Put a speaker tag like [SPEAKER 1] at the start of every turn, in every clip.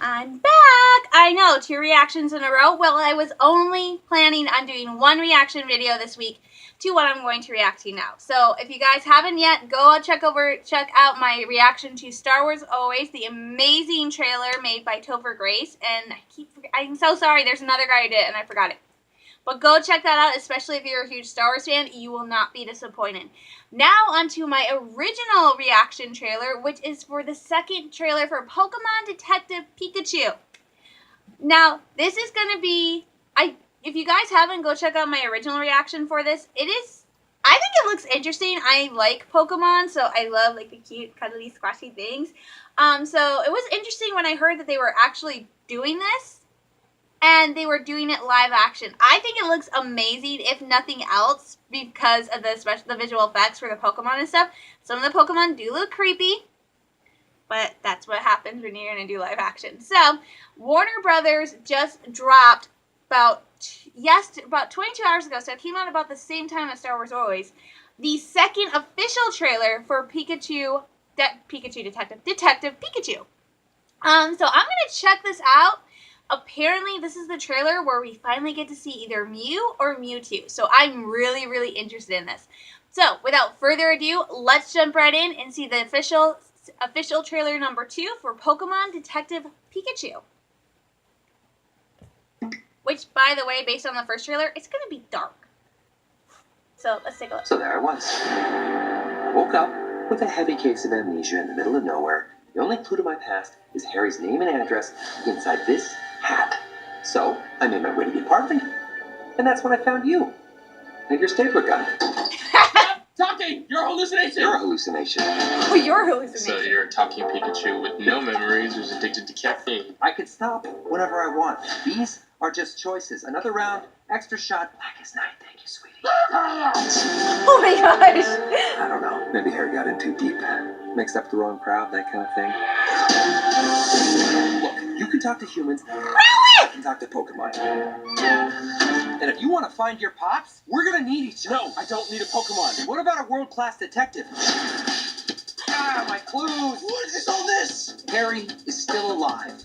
[SPEAKER 1] I'm back! I know, 2 reactions in a row. Well, I was only planning on doing 1 reaction video this week to what I'm going to react to now. So if you guys haven't yet, go check out my reaction to Star Wars Always, the amazing trailer made by Topher Grace. And I'm so sorry, there's another guy who did it and I forgot it. But go check that out, especially if you're a huge Star Wars fan. You will not be disappointed. Now onto my original reaction trailer, which is for the second trailer for Pokemon Detective Pikachu. Now, this is going to be... if you guys haven't, go check out my original reaction for this. I think it looks interesting. I like Pokemon, so I love like the cute, cuddly, squashy things. So it was interesting when I heard that they were actually doing this. And they were doing it live action. I think it looks amazing, if nothing else, because of the visual effects for the Pokemon and stuff. Some of the Pokemon do look creepy, but that's what happens when you're going to do live action. So, Warner Brothers just dropped about 22 hours ago, so it came out about the same time as Star Wars Always, the second official trailer for Detective Pikachu. So I'm going to check this out. Apparently, this is the trailer where we finally get to see either Mew or Mewtwo. So I'm really, really interested in this. So without further ado, let's jump right in and see the official trailer number 2 for Pokemon Detective Pikachu. Which, by the way, based on the first trailer, it's going to be dark. So let's take a look.
[SPEAKER 2] So there I was. I woke up with a heavy case of amnesia in the middle of nowhere. The only clue to my past is Harry's name and address inside this hat. So I made my way to the apartment, and that's when I found you and your stapler gun.
[SPEAKER 3] Talking! You're a hallucination!
[SPEAKER 2] You're a hallucination.
[SPEAKER 1] Oh, you're a hallucination.
[SPEAKER 3] So you're a talking Pikachu with no memories who's addicted to caffeine.
[SPEAKER 2] I can stop whenever I want. These are just choices. Another round, extra shot, black as night. Thank you, sweetie.
[SPEAKER 1] Oh my gosh!
[SPEAKER 2] I don't know. Maybe Harry got in too deep. Mixed up the wrong crowd, that kind of thing. Look, you can talk to humans. I can talk to Pokemon. And if you want to find your pops, we're gonna need each other.
[SPEAKER 3] No, I don't need a Pokemon.
[SPEAKER 2] What about a world-class detective? Ah, my clues!
[SPEAKER 3] What is all this?
[SPEAKER 2] Harry is still alive.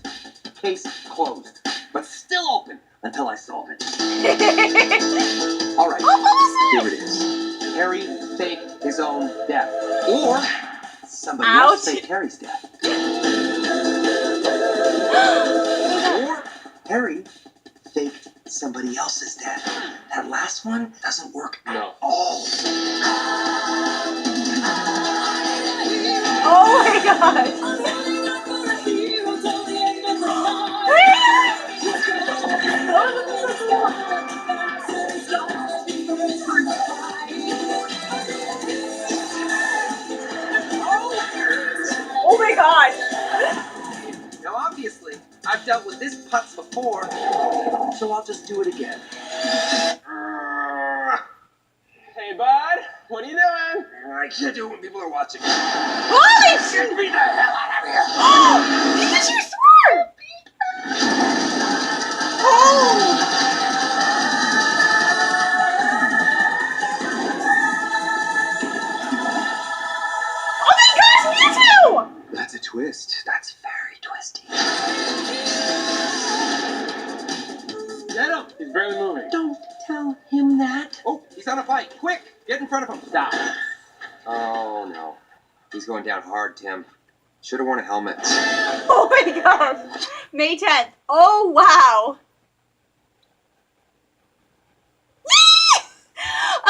[SPEAKER 2] Case closed. But still open until I solve it. All right, here it is. Harry faked his own death. Or somebody else faked Harry's death. Or Harry faked somebody else's death. That last one doesn't work at all.
[SPEAKER 1] Oh my gosh! Oh my gosh!
[SPEAKER 2] Now obviously, I've dealt with this putz before, so I'll just do it again.
[SPEAKER 3] Hey, bud. What are you doing?
[SPEAKER 2] I can't do it when people are watching.
[SPEAKER 1] What?
[SPEAKER 2] Get me the hell out of here!
[SPEAKER 1] Oh! Pikachu sword! Oh! Oh my gosh, Mewtwo!
[SPEAKER 2] That's a twist. That's very twisty.
[SPEAKER 3] Get him. He's barely moving.
[SPEAKER 2] Don't tell him that. Oh, he's on a bike. Quick, get in front of him.
[SPEAKER 3] Stop.
[SPEAKER 2] Oh, no. He's going down hard, Tim. Should have worn a helmet.
[SPEAKER 1] Oh my gosh! May 10th. Oh wow!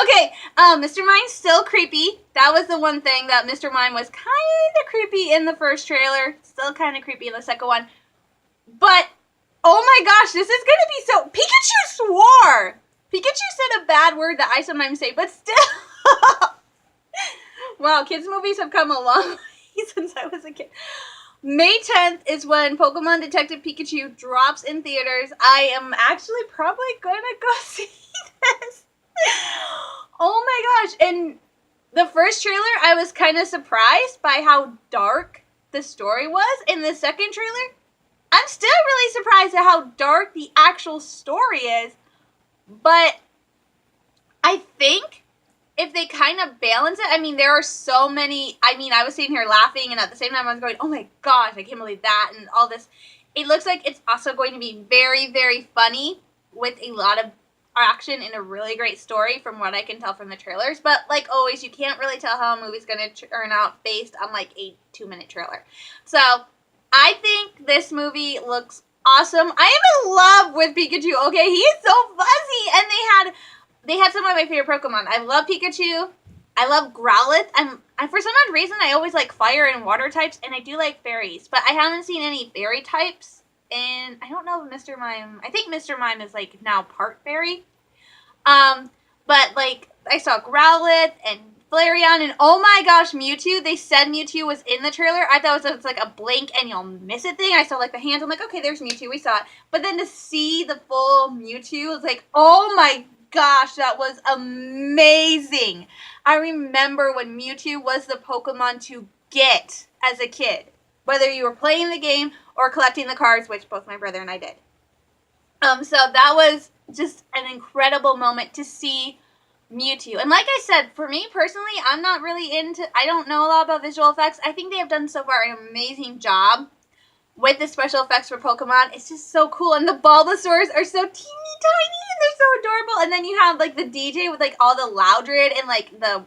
[SPEAKER 1] Okay, Mr. Mime's still creepy. That was the one thing, that Mr. Mime was kind of creepy in the first trailer. Still kind of creepy in the second one. But, oh my gosh, this is going to be so... Pikachu swore! Pikachu said a bad word that I sometimes say, but still... Wow, kids' movies have come a long way since I was a kid. May 10th is when Pokemon Detective Pikachu drops in theaters. I am actually probably going to go see this. Oh my gosh. And the first trailer, I was kind of surprised by how dark the story was. In the second trailer, I'm still really surprised at how dark the actual story is. But I think if they kind of balance it, I mean, there are so many, I mean, I was sitting here laughing, and at the same time I was going, oh my gosh, I can't believe that, and all this. It looks like it's also going to be very, very funny with a lot of action and a really great story from what I can tell from the trailers. But like always, you can't really tell how a movie's going to turn out based on like a 2-minute trailer. So I think this movie looks awesome. I am in love with Pikachu. Okay, he is so fuzzy, and they had some of my favorite Pokemon. I love Pikachu. I love Growlithe. I for some odd reason I always like fire and water types, and I do like fairies, but I haven't seen any fairy types. And I don't know if Mr. Mime. I think Mr. Mime is like now part fairy. But like I saw Growlithe and Flareon, and oh my gosh, Mewtwo. They said Mewtwo was in the trailer. I thought it was like a blink and you'll miss it thing. I saw like the hands. I'm like, okay, there's Mewtwo. We saw it. But then to see the full Mewtwo, it's like, oh my gosh, that was amazing. I remember when Mewtwo was the Pokemon to get as a kid, whether you were playing the game or collecting the cards, which both my brother and I did. So that was just an incredible moment to see Mewtwo. And like I said, for me personally, I'm not really I don't know a lot about visual effects. I think they have done so far an amazing job with the special effects for Pokemon. It's just so cool. And the Bulbasaurs are so teeny tiny and they're so adorable. And then you have like the DJ with like all the Loudred and like the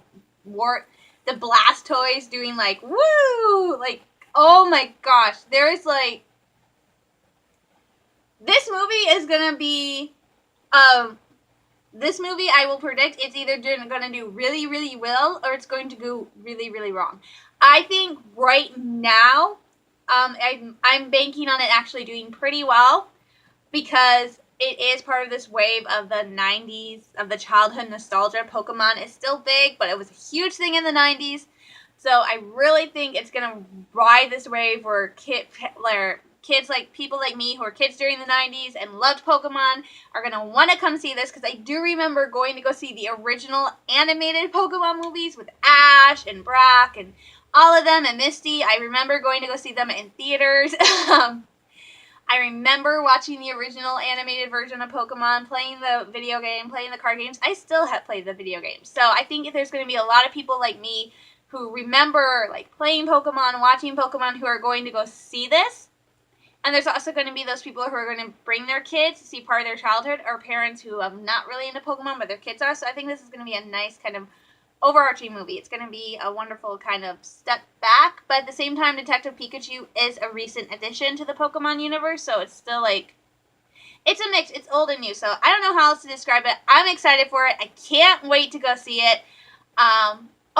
[SPEAKER 1] Blastoise doing like woo, like oh my gosh, there's like this movie is gonna be this movie I will predict it's either gonna do really, really well or it's going to go really, really wrong. I think right now I'm banking on it actually doing pretty well because it is part of this wave of the 90s, of the childhood nostalgia. Pokemon is still big, but it was a huge thing in the 90s. So I really think it's going to ride this wave where kids like people like me who were kids during the 90s and loved Pokemon are going to want to come see this, because I do remember going to go see the original animated Pokemon movies with Ash and Brock and all of them, and Misty. I remember going to go see them in theaters. I remember watching the original animated version of Pokemon, playing the video game, playing the card games. I still have played the video games. So I think if there's going to be a lot of people like me who remember like playing Pokemon, watching Pokemon, who are going to go see this. And there's also going to be those people who are going to bring their kids to see part of their childhood, or parents who are not really into Pokemon, but their kids are. So I think this is going to be a nice kind of overarching movie. It's going to be a wonderful kind of step back, but at the same time, Detective Pikachu is a recent addition to the Pokemon universe, so it's still like, it's a mix. It's old and new, so I don't know how else to describe it. I'm excited for it. I can't wait to go see it.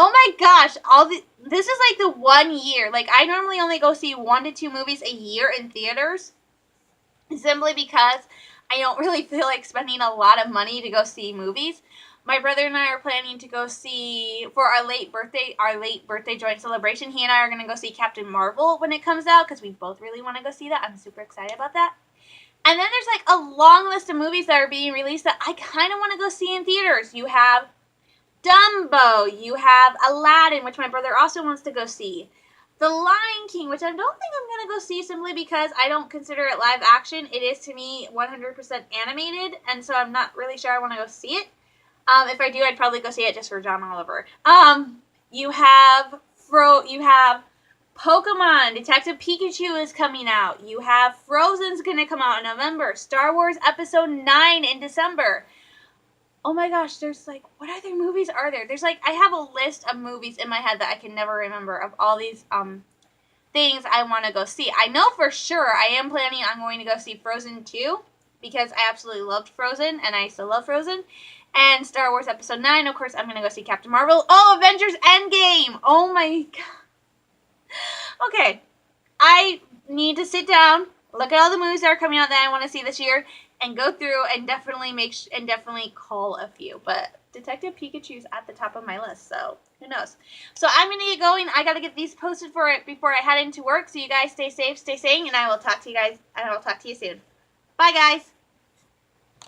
[SPEAKER 1] Oh my gosh, this is like the 1 year. Like, I normally only go see 1 to 2 movies a year in theaters, simply because I don't really feel like spending a lot of money to go see movies. My brother and I are planning to go see, for our late birthday joint celebration, he and I are going to go see Captain Marvel when it comes out, because we both really want to go see that. I'm super excited about that. And then there's like a long list of movies that are being released that I kind of want to go see in theaters. You have Dumbo, you have Aladdin, which my brother also wants to go see. The Lion King, which I don't think I'm going to go see simply because I don't consider it live action. It is, to me, 100% animated, and so I'm not really sure I want to go see it. If I do, I'd probably go see it just for John Oliver. You have Pokemon. Detective Pikachu is coming out. You have Frozen's going to come out in November. Star Wars Episode 9 in December. Oh my gosh, there's like, what other movies are there? There's like, I have a list of movies in my head that I can never remember of all these things I want to go see. I know for sure I am planning on going to go see Frozen 2 because I absolutely loved Frozen and I still love Frozen. And Star Wars Episode 9, of course, I'm going to go see Captain Marvel. Oh, Avengers Endgame! Oh my god. Okay, I need to sit down, look at all the movies that are coming out that I want to see this year, and go through and definitely call a few. But Detective Pikachu's at the top of my list, so who knows. So I'm going to get going. I got to get these posted for it before I head into work. So you guys stay safe, stay sane, and I will talk to you guys, and I will talk to you soon. Bye, guys.